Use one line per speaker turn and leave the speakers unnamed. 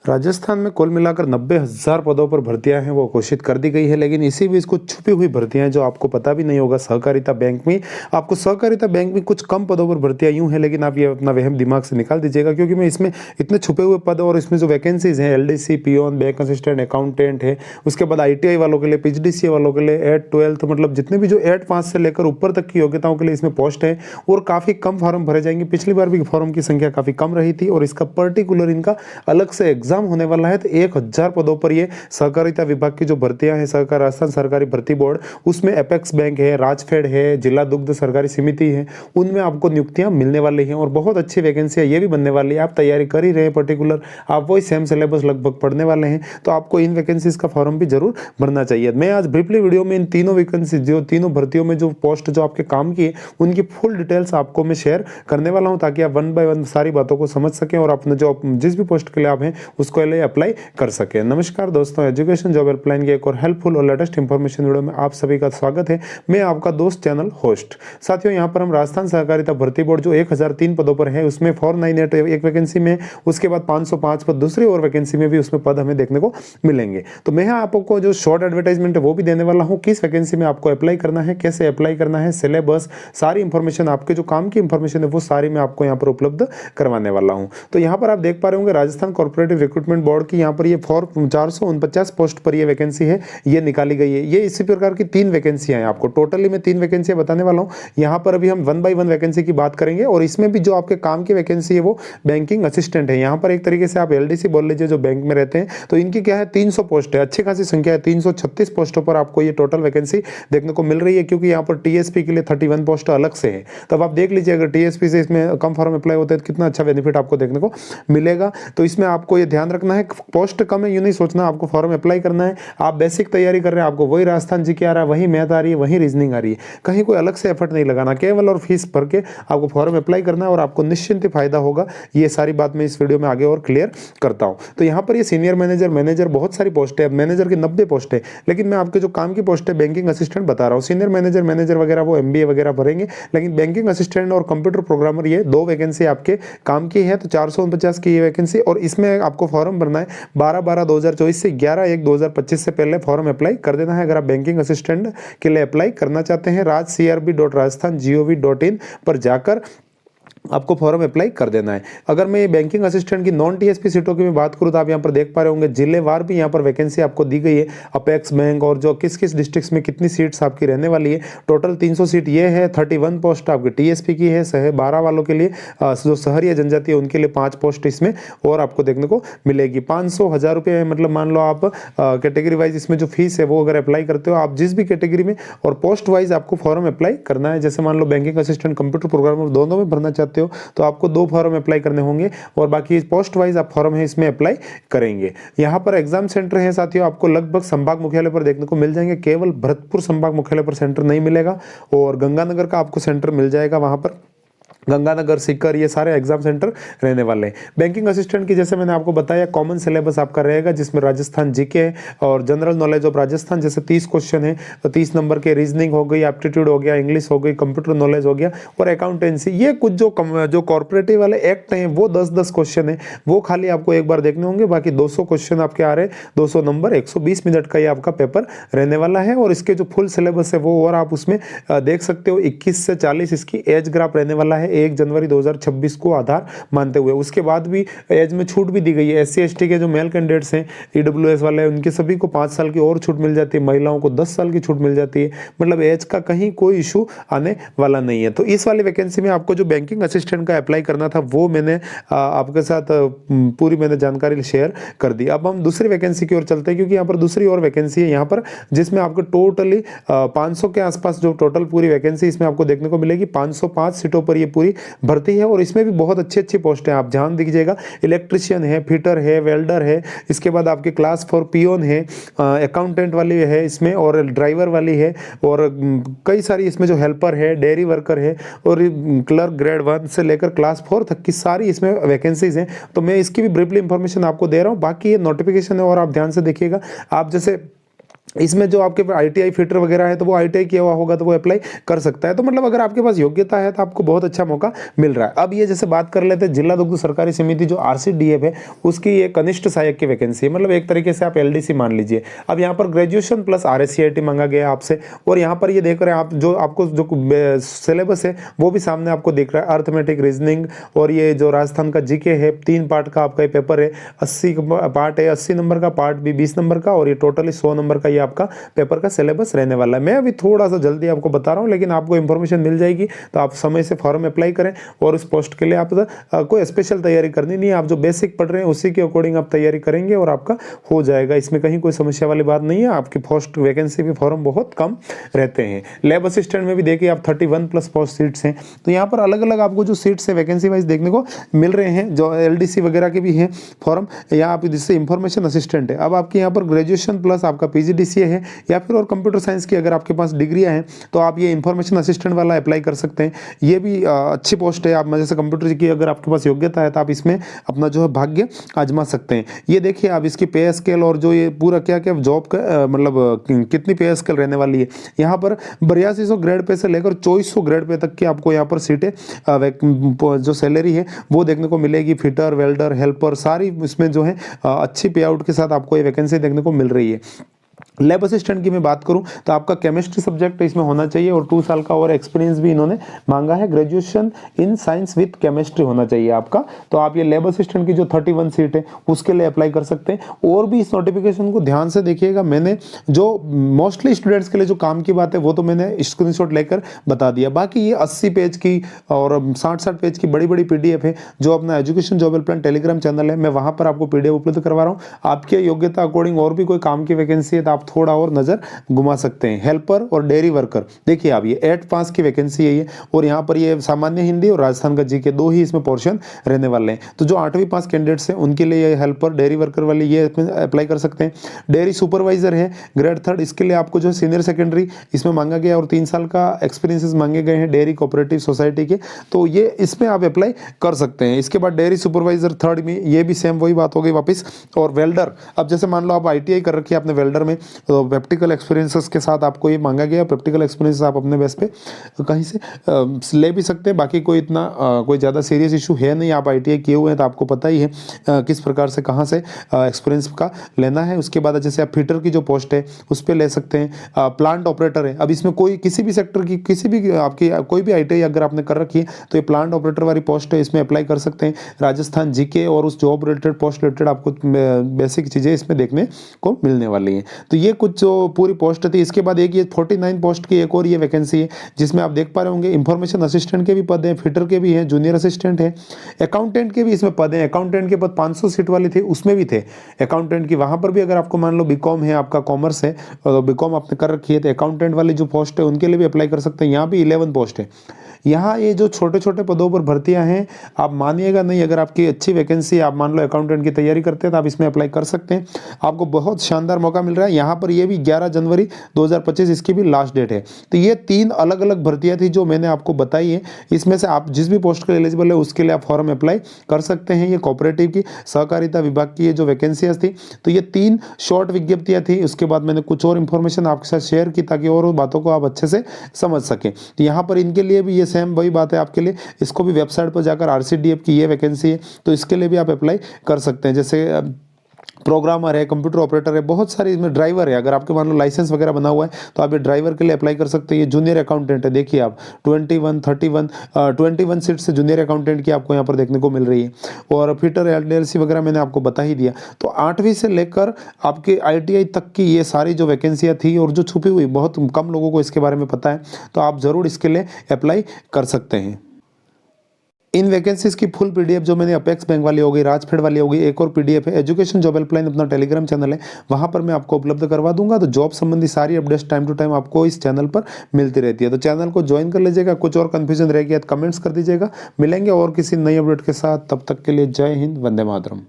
राजस्थान में कुल मिलाकर 90,000 पदों पर भर्तियां हैं वो घोषित कर दी गई है, लेकिन इसी बीच कुछ छुपी हुई भर्तियां हैं जो आपको पता भी नहीं होगा। सहकारिता बैंक में आपको सहकारिता बैंक में कुछ कम पदों पर भर्तियां यूं है, लेकिन आप ये अपना वहम दिमाग से निकाल दीजिएगा, क्योंकि मैं इसमें इतने छुपे हुए पद और इसमें जो वैकेंसीज हैं LDC, peon, bank assistant, accountant है, उसके बाद आईटीआई वालों के लिए, पीजीडीसीए वालों के लिए, 8-12 मतलब जितने भी जो 8-5 से लेकर ऊपर तक की योग्यताओं के लिए इसमें पोस्ट है और काफ़ी कम फॉर्म भरे जाएंगे। पिछली बार भी फॉर्म की संख्या काफ़ी कम रही थी और इसका पर्टिकुलर इनका अलग से एग्जाम होने वाला है। तो 1,000 पदों पर ये सहकारिता विभाग की जो भर्तियां हैं, सहकार राजस्थान सरकारी भर्ती बोर्ड, उसमें एपेक्स बैंक है, राजफेड है, जिला दुग्ध सरकारी समिति है, उनमें आपको नियुक्तियां मिलने वाली हैं और बहुत अच्छी वैकेंसियां ये भी बनने वाली है। आप तैयारी कर ही रहे हैं, पर्टिकुलर आप वही सेम सिलेबस लगभग पढ़ने वाले हैं, तो आपको इन वैकेंसीज का फॉर्म भी जरूर भरना चाहिए। मैं आज ब्रीफली वीडियो में इन तीनों वैकेंसी, जो तीनों भर्तियों में जो पोस्ट जो आपके काम की है, उनकी फुल डिटेल्स आपको मैं शेयर करने वाला हूं, ताकि आप वन बाय वन सारी बातों को समझ सकें और अपने जो जिस भी पोस्ट के लिए आप हैं उसको लिए अप्लाई कर सके। नमस्कार दोस्तों, एजुकेशन जॉब हेल्पलाइन की एक और हेल्पफुल और लेटेस्ट इंफॉर्मेशन वीडियो में आप सभी का स्वागत है। मैं आपका दोस्त चैनल होस्ट। साथियों, यहाँ पर हम राजस्थान सहकारिता भर्ती बोर्ड जो 1003 पदों पर है, उसमें 498 एक वैकेंसी में, उसके बाद 505 पद दूसरी और वैकेंसी में भी उसमें पद हमें देखने को मिलेंगे। तो मैं आपको जो शॉर्ट एडवर्टाइजमेंट है वो भी देने वाला हूँ, किस वैकेंसी में आपको अप्लाई करना है, कैसे अप्लाई करना है, सिलेबस, सारी इंफॉर्मेशन, आपके जो काम की इंफॉर्मेशन है वो सारी मैं आपको यहाँ पर उपलब्ध करवाने वाला हूँ। तो यहाँ पर आप देख पा रहे होंगे राजस्थान कॉर्पोरेटिव रिक्रूटमेंट बोर्ड की यहाँ पर ये 449 पोस्ट पर ये वैकेंसी है, ये निकाली गई है। ये इसी प्रकार की 3 वैकेंसियां हैं, आपको टोटली मैं 3 वैकेंसियां बताने वाला हूं। यहाँ पर अभी हम वन बाय वन वैकेंसी की बात करेंगे और इसमें भी जो आपके काम की वैकेंसी है वो बैंकिंग असिस्टेंट है। यहाँ पर एक तरीके से आप एलडीसी बोल लीजिए, जो बैंक में रहते हैं, तो इनकी क्या है 300 पोस्ट है, अच्छी खासी संख्या है। 336 पोस्टों पर आपको ये टोटल वैकेंसी देखने को मिल रही है, क्योंकि यहाँ पर टीएसपी के लिए 31 पोस्ट अलग से है। तब आप देख लीजिए, अगर टीएसपी से इसमें कम फॉर्म अप्लाई होते हैं तो कितना अच्छा बेनिफिट आपको देखने को मिलेगा। तो इसमें आपको ये ध्यान रखना है, पोस्ट कम है यूं नहीं सोचना, आपको फॉर्म अप्लाई करना है। आप बेसिक तैयारी कर रहे हैं, आपको वही राजस्थान जी के आ रहा है, वही मैथ आ रही है, वही रीजनिंग आ रही है, कहीं कोई अलग से एफर्ट नहीं लगाना, केवल और फीस भर के आपको फॉर्म अप्लाई करना है और आपको निश्चिंत ही फायदा होगा। ये सारी बात मैं इस वीडियो में आगे और क्लियर करता हूं। तो यहाँ पर ये सीनियर मैनेजर बहुत सारी पोस्ट है, मैनेजर की 90 पोस्ट है, लेकिन मैं आपके जो काम की पोस्ट है बैंकिंग असिस्टेंट बता रहा हूँ। सीनियर मैनेजर वगैरह वो एमबीए वगैरह भरेंगे, लेकिन बैंकिंग असिस्टेंट और कंप्यूटर प्रोग्रामर ये 2 वैकेंसी आपके काम की है। तो 449 की ये वैकेंसी, और इसमें आपको फॉर्म भरना है 12/12/2024 से 11/1/2025 से पहले फॉर्म अप्लाई कर देना है। अगर आप बैंकिंग असिस्टेंट के लिए अप्लाई करना चाहते हैं, rajcrb.rajasthan.gov.in पर जाकर आपको फॉर्म अप्लाई कर देना है। अगर मैं बैंकिंग असिस्टेंट की नॉन टीएसपी सीटों की मैं बात करूं, तो आप यहां पर देख पा रहे होंगे जिलेवार भी यहां पर वैकेंसी आपको दी गई है, अपेक्स बैंक और जो किस किस डिस्ट्रिक्ट्स में कितनी सीट्स आपकी रहने वाली है। टोटल 300 सीट ये है, 31 पोस्ट आपकी टीएसपी की है, 12 वालों के लिए, जो शहरी जनजाति है उनके लिए 5 पोस्ट इसमें और आपको देखने को मिलेगी। 500,000 रुपये, मतलब मान लो आप कैटेगरी वाइज इसमें जो फीस है वो अगर अप्लाई करते हो, आप जिस भी कैटेगरी में, और पोस्ट वाइज आपको फॉर्म अप्लाई करना है। जैसे मान लो बैंकिंग असिस्टेंट, कंप्यूटर प्रोग्रामर दोनों में भरना चाहते हो तो आपको 2 फॉर्म अप्लाई करने होंगे और बाकी पोस्ट वाइज आप फॉर्म है इसमें अप्लाई करेंगे। यहाँ पर एग्जाम सेंटर है साथियों, आपको लगभग संभाग मुख्यालय पर देखने को मिल जाएंगे। केवल भरतपुर संभाग मुख्यालय पर सेंटर नहीं मिलेगा और गंगानगर का आपको सेंटर मिल जाएगा। वहां पर गंगानगर, सीकर, ये सारे एग्जाम सेंटर रहने वाले हैं। बैंकिंग असिस्टेंट की जैसे मैंने आपको बताया, कॉमन सिलेबस आपका रहेगा, जिसमें राजस्थान जीके और जनरल नॉलेज ऑफ राजस्थान जैसे 30 क्वेश्चन है, तो 30 नंबर के रीजनिंग हो गई, एप्टीट्यूड हो गया, इंग्लिश हो गई, कंप्यूटर नॉलेज हो गया और अकाउंटेंसी। ये कुछ जो कॉर्पोरेटिव वाले एक्ट हैं वो 10-10 क्वेश्चन है, वो खाली आपको एक बार देखने होंगे। बाकी 200 क्वेश्चन आपके आ रहे हैं, 200 नंबर, 120 मिनट का ये आपका पेपर रहने वाला है। और इसके जो फुल सिलेबस है वो और आप उसमें देख सकते हो, 21 से 40 इसकी एज ग्राफ रहने वाला है, 1 जनवरी 2026 को आधार मानते हुए। उसके बाद भी एज में छूट भी दी गई है। SC ST के जो मेल कैंडिडेट्स हैं, EWS वाले, उनके सभी को 5 साल की और छूट मिल जाती है, महिलाओं को 10 साल की छूट मिल जाती है। मतलब एज का कहीं कोई इशू आने वाला नहीं है। तो इस वाली वैकेंसी में आपको जो बैंकिंग असिस्टेंट का अप्लाई करना था वो मैंने आपके साथ पूरी मैंने जानकारी शेयर कर दी। अब हम दूसरी वैकेंसी की ओर चलते हैं, क्योंकि यहाँ पर दूसरी और वैकेंसी है यहाँ पर, जिसमें आपको टोटली 500 के आसपास जो टोटल पूरी वैकेंसी इसमें आपको देखने को मिलेगी। 505 सीटों पर ये पूरी भर्ती है और इसमें भी बहुत अच्छी पोस्ट है। आप ध्यान दीजिएगा, इलेक्ट्रिशियन है, फिटर है, वेल्डर है, इसके बाद आपके क्लास 4 पियोन है, अकाउंटेंट वाली है इसमें, और ड्राइवर वाली है, और कई सारी इसमें जो हेल्पर है, डेयरी वर्कर है, और क्लर्क ग्रेड 1 से लेकर क्लास 4 तक की सारी इसमें वैकेंसीज हैं। तो मैं इसकी भी ब्रीफली इंफॉर्मेशन आपको दे रहा हूँ। बाकी ये नोटिफिकेशन है और आप ध्यान से देखिएगा। आप जैसे इसमें जो आपके आईटीआई फिटर वगैरह है तो वो आईटीआई किया हुआ होगा तो वो अप्लाई कर सकता है। तो मतलब अगर आपके पास योग्यता है तो आपको बहुत अच्छा मौका मिल रहा है। अब ये जैसे बात कर लेते हैं जिला दुग्ध सरकारी समिति जो आरसीडीएफ है उसकी ये कनिष्ठ सहायक की वैकेंसी है, मतलब एक तरीके से आप एलडीसी मान लीजिए। अब यहाँ पर ग्रेजुएशन प्लस आरएससीआईटी मांगा गया है आपसे, और यहाँ पर ये देख रहे हैं आप जो आपको जो सिलेबस है वो भी सामने आपको दिख रहा है, अर्थमेटिक, रीजनिंग, और ये जो राजस्थान का जीके है 3 पार्ट का आपका ये पेपर है, 80 पार्ट है, 80 नंबर का, पार्ट भी 20 नंबर का, और ये टोटली 100 नंबर का ये आपका पेपर का सिलेबस रहने वाला है। मैं अभी थोड़ा सा जल्दी आपको बता रहा हूँ, लेकिन आपको इंफॉर्मेशन मिल जाएगी तो आप समय से फॉर्म अप्लाई करें। और उस पोस्ट के लिए आप कोई स्पेशल तैयारी करनी नहीं है, आप जो बेसिक पढ़ रहे हैं उसी के अकॉर्डिंग आप तैयारी करेंगे और आपका हो जाएगा। इसमें कहीं कोई समस्या वाली बात नहीं है। आपकी पोस्ट वैकेंसी भी फॉर्म बहुत कम रहते हैं। लैब असिस्टेंट में भी देखिए आप 31 प्लस पोस्ट सीट्स हैं, तो यहाँ पर अलग अलग आपको जो सीट्स है वैकेंसी वाइज देखने को मिल रहे हैं। जो एलडीसी वगैरह के भी हैं फॉर्म, यहाँ आप जिससे इंफॉर्मेशन असिस्टेंट है। अब आपके यहाँ पर ग्रेजुएशन प्लस आपका पीजीडीसीए है या फिर और कंप्यूटर साइंस की अगर आपके पास डिग्रियां हैं तो आप ये इंफॉर्मेशन असिस्टेंट वाला अप्लाई कर सकते हैं। ये भी अच्छी पोस्ट है। आप जैसे कंप्यूटर की अगर आपके पास योग्यता है तो आप इसमें अपना जो है भाग्य आजमा सकते हैं। ये देखिए आप इसकी पे स्केल और जो ये पूरा क्या क्या जॉब का मतलब कितनी पे स्केल रहने वाली है। यहाँ पर 8200 ग्रेड पे से लेकर 2400 ग्रेड पे तक की आपको यहाँ पर सीटें जो सैलरी है वो देखने को मिलेगी। फिटर, वेल्डर, हेल्पर सारी इसमें जो है अच्छी पे आउट के साथ आपको ये वैकेंसी देखने को मिल रही है। लैब असिस्टेंट की मैं बात करूं तो आपका केमिस्ट्री सब्जेक्ट इसमें होना चाहिए और 2 साल का और एक्सपीरियंस भी इन्होंने मांगा है। Graduation in science with chemistry होना चाहिए आपका। तो आप ये लैब असिस्टेंट की जो 31 सीट है उसके लिए अप्लाई कर सकते हैं। और भी इस नोटिफिकेशन को ध्यान से देखिएगा, मैंने जो मोस्टली स्टूडेंट्स के लिए जो काम की बात है वो तो मैंने स्क्रीनशॉट लेकर बता दिया। बाकी ये 80 पेज की और 60-60 पेज की बड़ी बड़ी पीडीएफ है जो अपना education job helpline Telegram channel है, मैं वहाँ पर आपको पीडीएफ उपलब्ध करवा रहा हूँ। आपके योग्यता अकॉर्डिंग और भी कोई काम की वैकेंसी है तो आप थोड़ा और नजर घुमा सकते हैं। हेल्पर और डेयरी वर्कर देखिए आप ये 8 पास की वैकेंसी है ये, और यहाँ पर ये सामान्य हिंदी और राजस्थान का जीके 2 ही इसमें पोर्शन रहने वाले हैं। तो जो 8वीं पास कैंडिडेट्स हैं उनके लिए ये हेल्पर, डेयरी वर्कर वाले ये अप्लाई कर सकते हैं। डेयरी सुपरवाइजर है ग्रेड 3, इसके लिए आपको जो सीनियर सेकेंडरी इसमें मांगा गया और 3 साल का एक्सपीरियंसेस मांगे गए हैं डेयरी कोऑपरेटिव सोसाइटी के, तो ये इसमें आप अप्लाई कर सकते हैं। इसके बाद डेयरी सुपरवाइजर 3rd में ये भी सेम वही बात हो गई वापस। और वेल्डर, अब जैसे मान लो आप आईटीआई कर रखी है आपने वेल्डर में, तो प्रैक्टिकल एक्सपीरियंसेस के साथ आपको ये मांगा गया। प्रैक्टिकल एक्सपीरियंस आप अपने बेस पे कहीं से ले भी सकते हैं। बाकी कोई इतना कोई ज़्यादा सीरियस इशू है नहीं। आप आईटीआई किए हुए हैं तो आपको पता ही है किस प्रकार से कहाँ से एक्सपीरियंस का लेना है। उसके बाद जैसे आप फिटर की जो पोस्ट है उस पर ले सकते हैं। प्लांट ऑपरेटर है, अब इसमें कोई किसी भी सेक्टर की किसी भी आपकी कोई भी आईटीआई अगर आपने कर रखी है तो ये प्लांट ऑपरेटर वाली पोस्ट है, इसमें अप्लाई कर सकते हैं। राजस्थान जीके और उस जॉब रिलेटेड पोस्ट रिलेटेड आपको बेसिक चीज़ें इसमें देखने को मिलने वाली हैं। तो ये कुछ जो पूरी पोस्ट थी। इसके बाद एक ये 49 पोस्ट की एक और ये वैकेंसी है जिसमें आप देख पा रहे होंगे इंफॉर्मेशन असिस्टेंट के भी पद हैं, फिटर के भी हैं, जूनियर असिस्टेंट है, अकाउंटेंट के भी इसमें पद हैं। अकाउंटेंट के पद 500 सीट वाली थी उसमें भी थे अकाउंटेंट की। वहाँ पर भी अगर आपको मान लो बीकॉम है, आपका कॉमर्स है, बीकॉम आपने कर रखी है तो अकाउंटेंट वाली जो पोस्ट है उनके लिए भी अप्लाई कर सकते हैं। यहाँ भी 11 पोस्ट है। यहाँ ये जो छोटे छोटे पदों पर भर्तियां हैं आप मानिएगा नहीं, अगर आपकी अच्छी वैकेंसी आप मान लो अकाउंटेंट की तैयारी करते हैं तो आप इसमें अप्लाई कर सकते हैं। आपको बहुत शानदार मौका मिल रहा है। यहाँ पर ये भी 11 जनवरी 2025 इसकी भी लास्ट डेट है। तो ये 3 अलग अलग भर्तियां थी जो मैंने आपको बताई है। इसमें से आप जिस भी पोस्ट के एलिजिबल है उसके लिए आप फॉर्म अप्लाई कर सकते हैं। ये कोऑपरेटिव की सहकारिता विभाग की ये जो वैकेंसियाँ थी, तो ये 3 शॉर्ट विज्ञप्तियाँ थी। उसके बाद मैंने कुछ और इन्फॉर्मेशन आपके साथ शेयर की ताकि और बातों को आप अच्छे से समझ सकें। तो यहाँ पर इनके लिए भी ये सेम वही बात है आपके लिए। इसको भी वेबसाइट पर जाकर आरसीडीएफ की ये वैकेंसी है तो इसके लिए भी आप अप्लाई कर सकते हैं। जैसे प्रोग्रामर है, कंप्यूटर ऑपरेटर है, बहुत सारे इसमें ड्राइवर है। अगर आपके मान लो लाइसेंस वगैरह बना हुआ है तो आप ये ड्राइवर के लिए अप्लाई कर सकते हैं। ये जूनियर अकाउंटेंट है, देखिए आप 21 सीट से जूनियर अकाउंटेंट की आपको यहाँ पर देखने को मिल रही है। और फिटर एलडीएलसी वगैरह मैंने आपको बता ही दिया। तो 8वीं से लेकर आपके आईटीआई तक की ये सारी जो वैकेंसियाँ थी और जो छुपी हुई बहुत कम लोगों को इसके बारे में पता है, तो आप ज़रूर इसके लिए अप्लाई कर सकते हैं। इन वैकेंसीज की फुल पीडीएफ जो मैंने अपेक्स बैंक वाली हो गई, राजफेड वाली हो गई, एक और पीडीएफ है एजुकेशन जॉब हेल्पलाइन अपना टेलीग्राम चैनल है, वहां पर मैं आपको उपलब्ध करवा दूंगा। तो जॉब संबंधी सारी अपडेट्स टाइम टू टाइम आपको इस चैनल पर मिलती रहती है। तो चैनल को ज्वाइन कर लीजिएगा। कुछ और कन्फ्यूजन रह गया तो कमेंट्स कर दीजिएगा। मिलेंगे और किसी नई अपडेट के साथ, तब तक के लिए जय हिंद, वंदे मातरम।